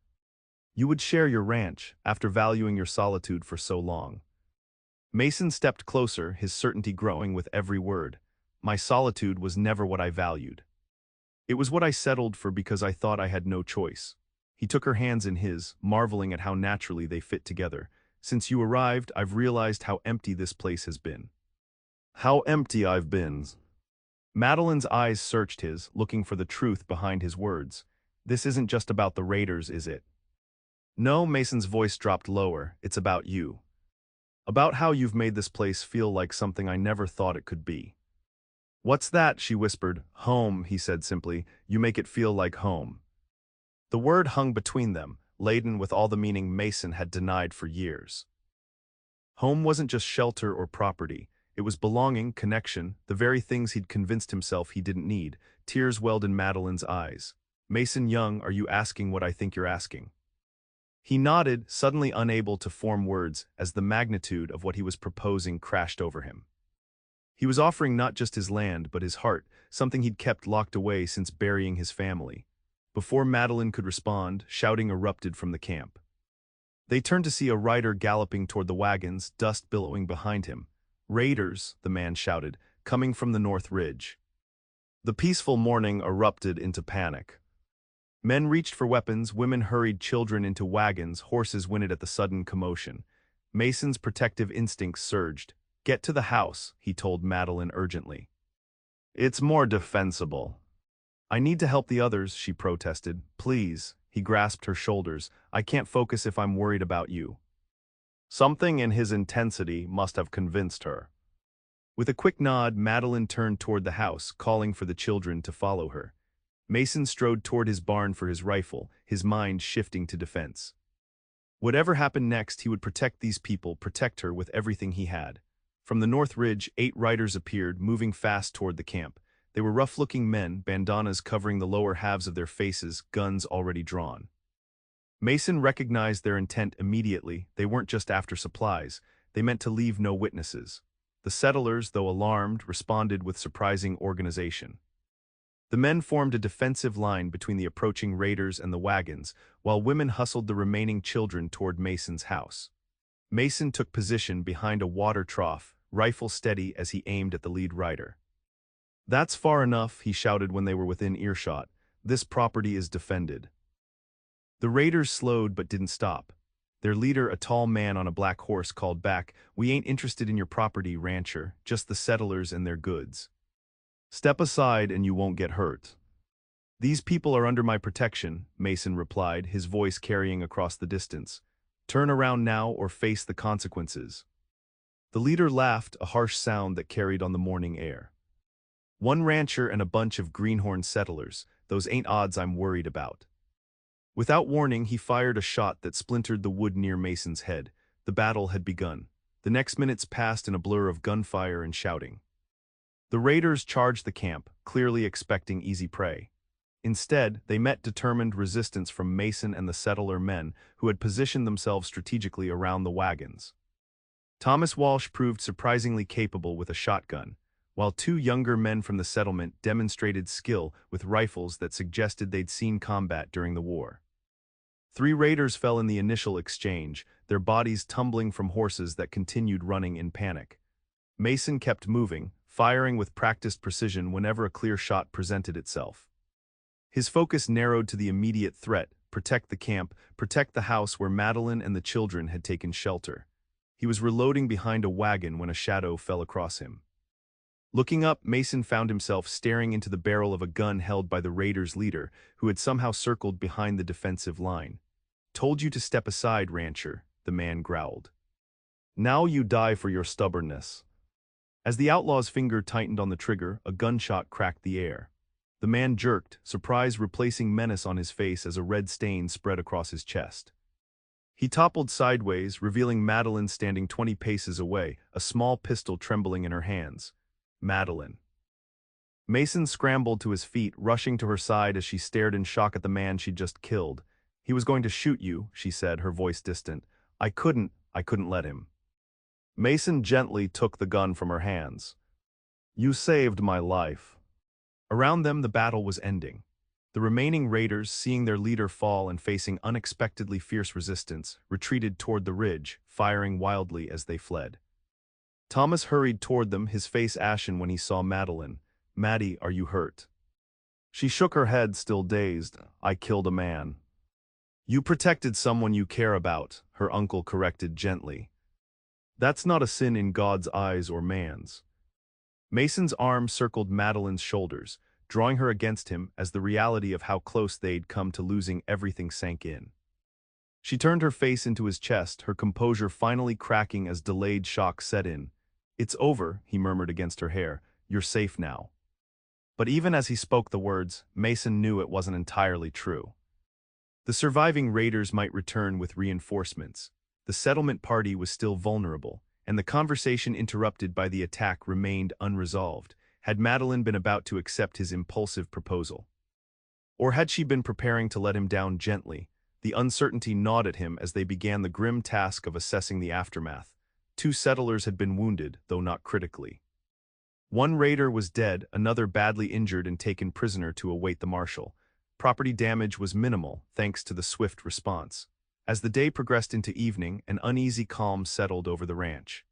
You would share your ranch, after valuing your solitude for so long. Mason stepped closer, his certainty growing with every word. My solitude was never what I valued. It was what I settled for because I thought I had no choice. He took her hands in his, marveling at how naturally they fit together. Since you arrived, I've realized how empty this place has been. How empty I've been. Madeline's eyes searched his, looking for the truth behind his words. This isn't just about the raiders, is it? No, Mason's voice dropped lower. It's about you. About how you've made this place feel like something I never thought it could be. What's that? She whispered. Home, he said simply. You make it feel like home. The word hung between them, laden with all the meaning Mason had denied for years. Home wasn't just shelter or property. It was belonging, connection, the very things he'd convinced himself he didn't need. Tears welled in Madeline's eyes. Mason Young, are you asking what I think you're asking? He nodded, suddenly unable to form words as the magnitude of what he was proposing crashed over him. He was offering not just his land, but his heart, something he'd kept locked away since burying his family. Before Madeline could respond, shouting erupted from the camp. They turned to see a rider galloping toward the wagons, dust billowing behind him. Raiders, the man shouted, coming from the North Ridge. The peaceful morning erupted into panic. Men reached for weapons, women hurried children into wagons, horses whinnied at the sudden commotion. Mason's protective instincts surged. Get to the house, he told Madeline urgently. It's more defensible. I need to help the others, she protested. Please, he grasped her shoulders. I can't focus if I'm worried about you. Something in his intensity must have convinced her. With a quick nod, Madeline turned toward the house, calling for the children to follow her. Mason strode toward his barn for his rifle, his mind shifting to defense. Whatever happened next, he would protect these people, protect her with everything he had. From the North Ridge, 8 riders appeared, moving fast toward the camp. They were rough-looking men, bandanas covering the lower halves of their faces, guns already drawn. Mason recognized their intent immediately. They weren't just after supplies. They meant to leave no witnesses. The settlers, though alarmed, responded with surprising organization. The men formed a defensive line between the approaching raiders and the wagons, while women hustled the remaining children toward Mason's house. Mason took position behind a water trough, rifle steady as he aimed at the lead rider. That's far enough, he shouted when they were within earshot. This property is defended. The raiders slowed but didn't stop. Their leader, a tall man on a black horse, called back, "We ain't interested in your property, rancher, just the settlers and their goods. Step aside and you won't get hurt." These people are under my protection, Mason replied, his voice carrying across the distance. Turn around now or face the consequences. The leader laughed, a harsh sound that carried on the morning air. One rancher and a bunch of greenhorn settlers, those ain't odds I'm worried about. Without warning, he fired a shot that splintered the wood near Mason's head. The battle had begun. The next minutes passed in a blur of gunfire and shouting. The raiders charged the camp, clearly expecting easy prey. Instead, they met determined resistance from Mason and the settler men who had positioned themselves strategically around the wagons. Thomas Walsh proved surprisingly capable with a shotgun, while two younger men from the settlement demonstrated skill with rifles that suggested they'd seen combat during the war. 3 raiders fell in the initial exchange, their bodies tumbling from horses that continued running in panic. Mason kept moving, firing with practiced precision whenever a clear shot presented itself. His focus narrowed to the immediate threat: protect the camp, protect the house where Madeline and the children had taken shelter. He was reloading behind a wagon when a shadow fell across him. Looking up, Mason found himself staring into the barrel of a gun held by the raiders' leader, who had somehow circled behind the defensive line. "Told you to step aside, rancher," the man growled. "Now you die for your stubbornness." As the outlaw's finger tightened on the trigger, a gunshot cracked the air. The man jerked, surprise replacing menace on his face as a red stain spread across his chest. He toppled sideways, revealing Madeline standing 20 paces away, a small pistol trembling in her hands. Madeline. Mason scrambled to his feet, rushing to her side as she stared in shock at the man she'd just killed. "He was going to shoot you," she said, her voice distant. I couldn't let him." Mason gently took the gun from her hands. "You saved my life." Around them, the battle was ending. The remaining raiders, seeing their leader fall and facing unexpectedly fierce resistance, retreated toward the ridge, firing wildly as they fled. Thomas hurried toward them, his face ashen when he saw Madeline. "Maddie, are you hurt?" She shook her head, still dazed. "I killed a man." "You protected someone you care about," her uncle corrected gently. "That's not a sin in God's eyes or man's." Mason's arm circled Madeline's shoulders, drawing her against him as the reality of how close they'd come to losing everything sank in. She turned her face into his chest, her composure finally cracking as delayed shock set in. "It's over," he murmured against her hair. "You're safe now." But even as he spoke the words, Mason knew it wasn't entirely true. The surviving raiders might return with reinforcements. The settlement party was still vulnerable, and the conversation interrupted by the attack remained unresolved. Had Madeline been about to accept his impulsive proposal? Or had she been preparing to let him down gently? The uncertainty gnawed at him as they began the grim task of assessing the aftermath. 2 settlers had been wounded, though not critically. One raider was dead, another badly injured and taken prisoner to await the marshal. Property damage was minimal, thanks to the swift response. As the day progressed into evening, an uneasy calm settled over the ranch.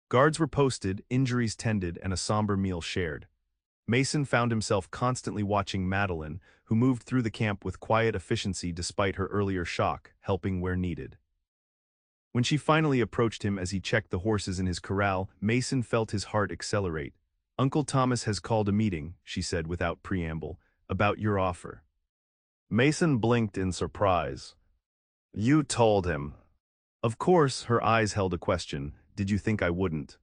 Guards were posted, injuries tended, and a somber meal shared. Mason found himself constantly watching Madeline, who moved through the camp with quiet efficiency despite her earlier shock, helping where needed. When she finally approached him as he checked the horses in his corral, Mason felt his heart accelerate. "Uncle Thomas has called a meeting," she said without preamble, "about your offer." Mason blinked in surprise. "You told him?" Of course, her eyes held a question. "Did you think I wouldn't?"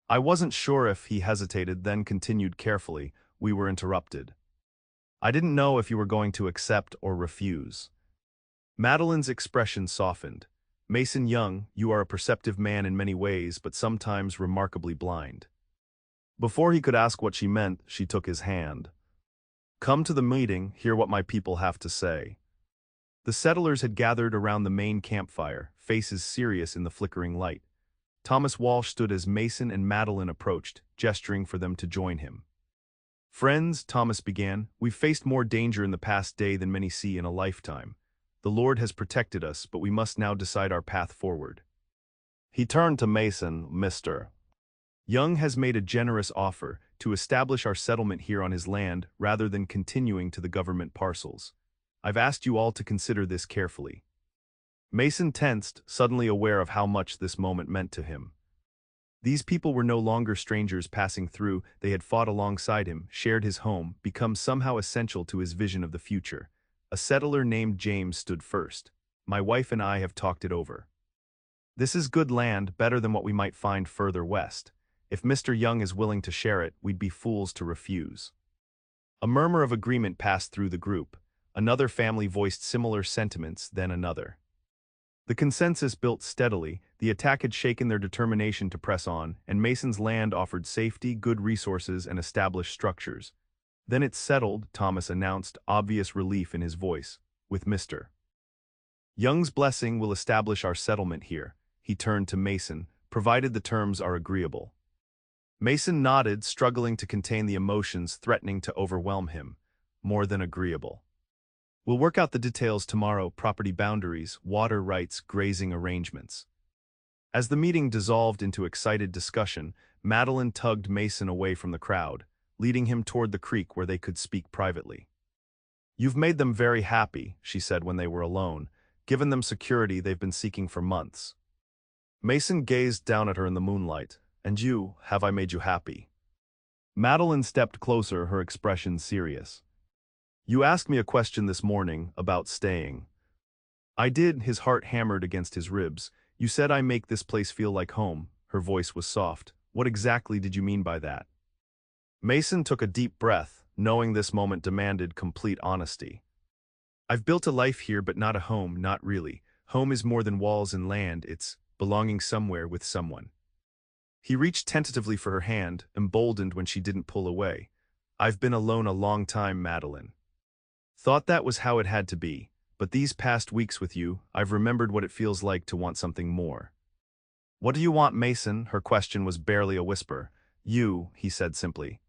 I wasn't sure if. He hesitated, then continued carefully. "We were interrupted. I didn't know if you were going to accept or refuse." Madeline's expression softened. "Mason Young, you are a perceptive man in many ways, but sometimes remarkably blind." Before he could ask what she meant, she took his hand. "Come to the meeting, hear what my people have to say." The settlers had gathered around the main campfire, faces serious in the flickering light. Thomas Walsh stood as Mason and Madeline approached, gesturing for them to join him. "Friends," Thomas began, "we've faced more danger in the past day than many see in a lifetime. The Lord has protected us, but we must now decide our path forward." He turned to Mason. "Mr. Young has made a generous offer to establish our settlement here on his land rather than continuing to the government parcels. I've asked you all to consider this carefully." Mason tensed, suddenly aware of how much this moment meant to him. These people were no longer strangers passing through, they had fought alongside him, shared his home, become somehow essential to his vision of the future. A settler named James stood first. My wife and I have talked it over. This is good land, better than what we might find further west. If Mr. Young is willing to share it, we'd be fools to refuse. A murmur of agreement passed through the group. Another family voiced similar sentiments, then another. The consensus built steadily, the attack had shaken their determination to press on, and Mason's land offered safety, good resources, and established structures. Then it's settled, Thomas announced, obvious relief in his voice, with Mr. Young's blessing will establish our settlement here. He turned to Mason, provided the terms are agreeable. Mason nodded, struggling to contain the emotions threatening to overwhelm him. More than agreeable. We'll work out the details tomorrow, property boundaries, water rights, grazing arrangements. As the meeting dissolved into excited discussion, Madeline tugged Mason away from the crowd, leading him toward the creek where they could speak privately. You've made them very happy, she said when they were alone, given them security they've been seeking for months. Mason gazed down at her in the moonlight. And you, have I made you happy? Madeline stepped closer, her expression serious. You asked me a question this morning about staying. I did, his heart hammered against his ribs. You said I make this place feel like home. Her voice was soft. What exactly did you mean by that? Mason took a deep breath, knowing this moment demanded complete honesty. I've built a life here, but not a home, not really. Home is more than walls and land, it's belonging somewhere with someone. He reached tentatively for her hand, emboldened when she didn't pull away. I've been alone a long time, Madeline. Thought that was how it had to be, but these past weeks with you, I've remembered what it feels like to want something more. What do you want, Mason? Her question was barely a whisper. You, he said simply.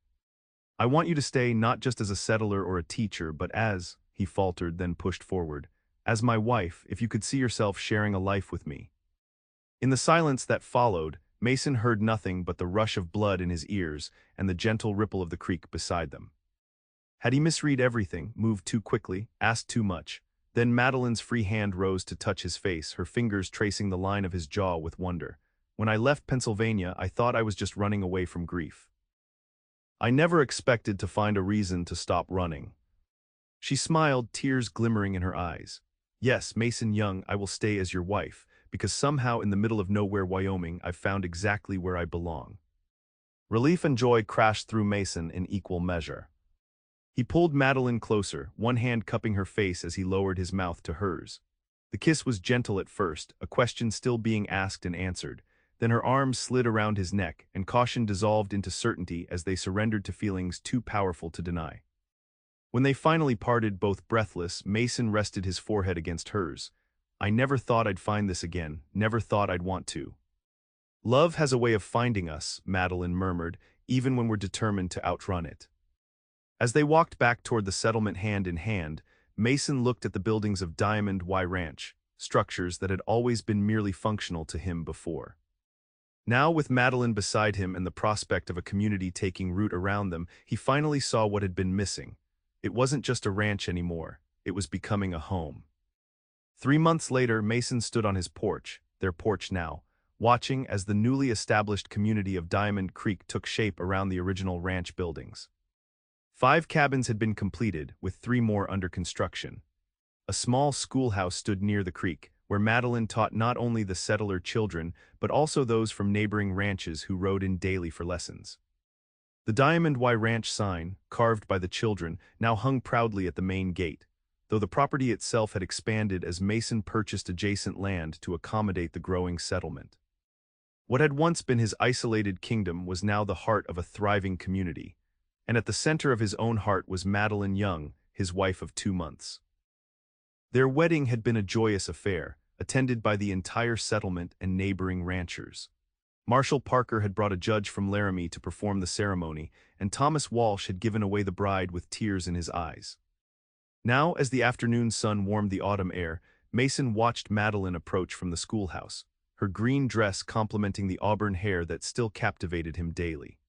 I want you to stay not just as a settler or a teacher, but as, he faltered, then pushed forward, as my wife, if you could see yourself sharing a life with me. In the silence that followed, Mason heard nothing but the rush of blood in his ears and the gentle ripple of the creek beside them. Had he misread everything, moved too quickly, asked too much? Then Madeline's free hand rose to touch his face, her fingers tracing the line of his jaw with wonder. When I left Pennsylvania, I thought I was just running away from grief. I never expected to find a reason to stop running. She smiled, tears glimmering in her eyes. Yes, Mason Young, I will stay as your wife, because somehow in the middle of nowhere, Wyoming, I've found exactly where I belong. Relief and joy crashed through Mason in equal measure. He pulled Madeline closer, one hand cupping her face as he lowered his mouth to hers. The kiss was gentle at first, a question still being asked and answered. Then her arms slid around his neck, and caution dissolved into certainty as they surrendered to feelings too powerful to deny. When they finally parted, both breathless, Mason rested his forehead against hers. I never thought I'd find this again, never thought I'd want to. Love has a way of finding us, Madeline murmured, even when we're determined to outrun it. As they walked back toward the settlement hand in hand, Mason looked at the buildings of Diamond Y Ranch, structures that had always been merely functional to him before. Now, with Madeline beside him and the prospect of a community taking root around them, he finally saw what had been missing. It wasn't just a ranch anymore, it was becoming a home. 3 months later, Mason stood on his porch, their porch now, watching as the newly established community of Diamond Creek took shape around the original ranch buildings. 5 cabins had been completed, with 3 more under construction. A small schoolhouse stood near the creek, where Madeline taught not only the settler children, but also those from neighboring ranches who rode in daily for lessons. The Diamond Y Ranch sign, carved by the children, now hung proudly at the main gate, though the property itself had expanded as Mason purchased adjacent land to accommodate the growing settlement. What had once been his isolated kingdom was now the heart of a thriving community, and at the center of his own heart was Madeline Young, his wife of 2 months. Their wedding had been a joyous affair, attended by the entire settlement and neighboring ranchers. Marshall Parker had brought a judge from Laramie to perform the ceremony, and Thomas Walsh had given away the bride with tears in his eyes. Now, as the afternoon sun warmed the autumn air, Mason watched Madeline approach from the schoolhouse, her green dress complementing the auburn hair that still captivated him daily.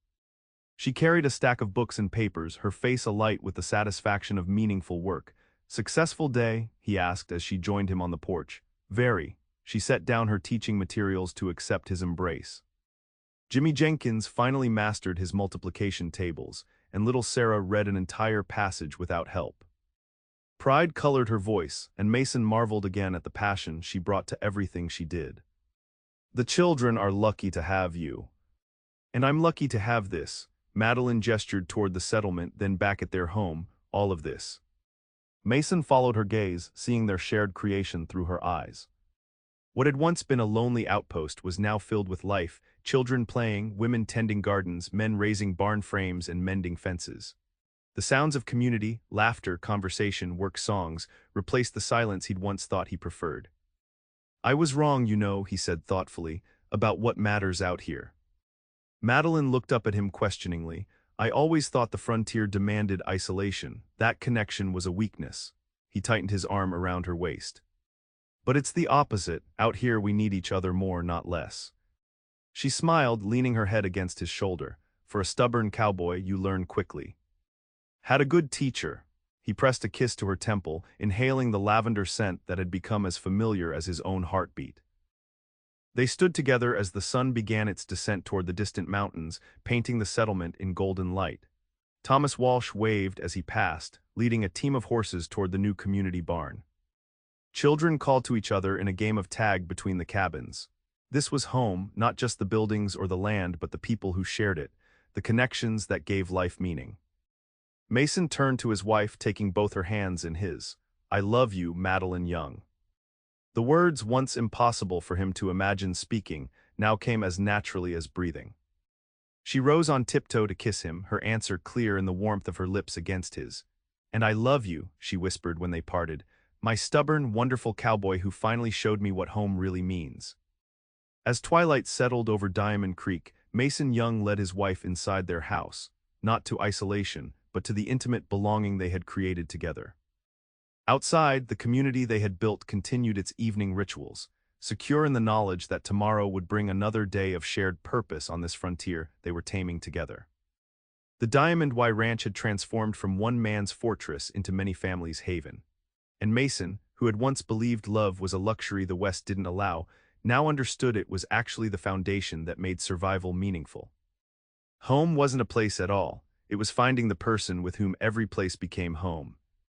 She carried a stack of books and papers, her face alight with the satisfaction of meaningful work. "Successful day?" he asked as she joined him on the porch. Very. She set down her teaching materials to accept his embrace. Jimmy Jenkins finally mastered his multiplication tables, and little Sarah read an entire passage without help. Pride colored her voice, and Mason marveled again at the passion she brought to everything she did. The children are lucky to have you. And I'm lucky to have this. Madeline gestured toward the settlement, then back at their home, all of this. Mason followed her gaze, seeing their shared creation through her eyes. What had once been a lonely outpost was now filled with life, children playing, women tending gardens, men raising barn frames and mending fences. The sounds of community, laughter, conversation, work songs, replaced the silence he'd once thought he preferred. I was wrong, you know, he said thoughtfully, about what matters out here. Madeline looked up at him questioningly. I always thought the frontier demanded isolation. That connection was a weakness. He tightened his arm around her waist. But it's the opposite. Out here we need each other more, not less. She smiled, leaning her head against his shoulder. For a stubborn cowboy, you learn quickly. Had a good teacher. He pressed a kiss to her temple, inhaling the lavender scent that had become as familiar as his own heartbeat. They stood together as the sun began its descent toward the distant mountains, painting the settlement in golden light. Thomas Walsh waved as he passed, leading a team of horses toward the new community barn. Children called to each other in a game of tag between the cabins. This was home, not just the buildings or the land, but the people who shared it, the connections that gave life meaning. Mason turned to his wife, taking both her hands in his. I love you, Madeline Young. The words, once impossible for him to imagine speaking, now came as naturally as breathing. She rose on tiptoe to kiss him, her answer clear in the warmth of her lips against his. And I love you, she whispered when they parted, my stubborn, wonderful cowboy who finally showed me what home really means. As twilight settled over Diamond Creek, Mason Young led his wife inside their house, not to isolation, but to the intimate belonging they had created together. Outside, the community they had built continued its evening rituals, secure in the knowledge that tomorrow would bring another day of shared purpose on this frontier they were taming together. The Diamond Y Ranch had transformed from one man's fortress into many families' haven. And Mason, who had once believed love was a luxury the West didn't allow, now understood it was actually the foundation that made survival meaningful. Home wasn't a place at all. It was finding the person with whom every place became home.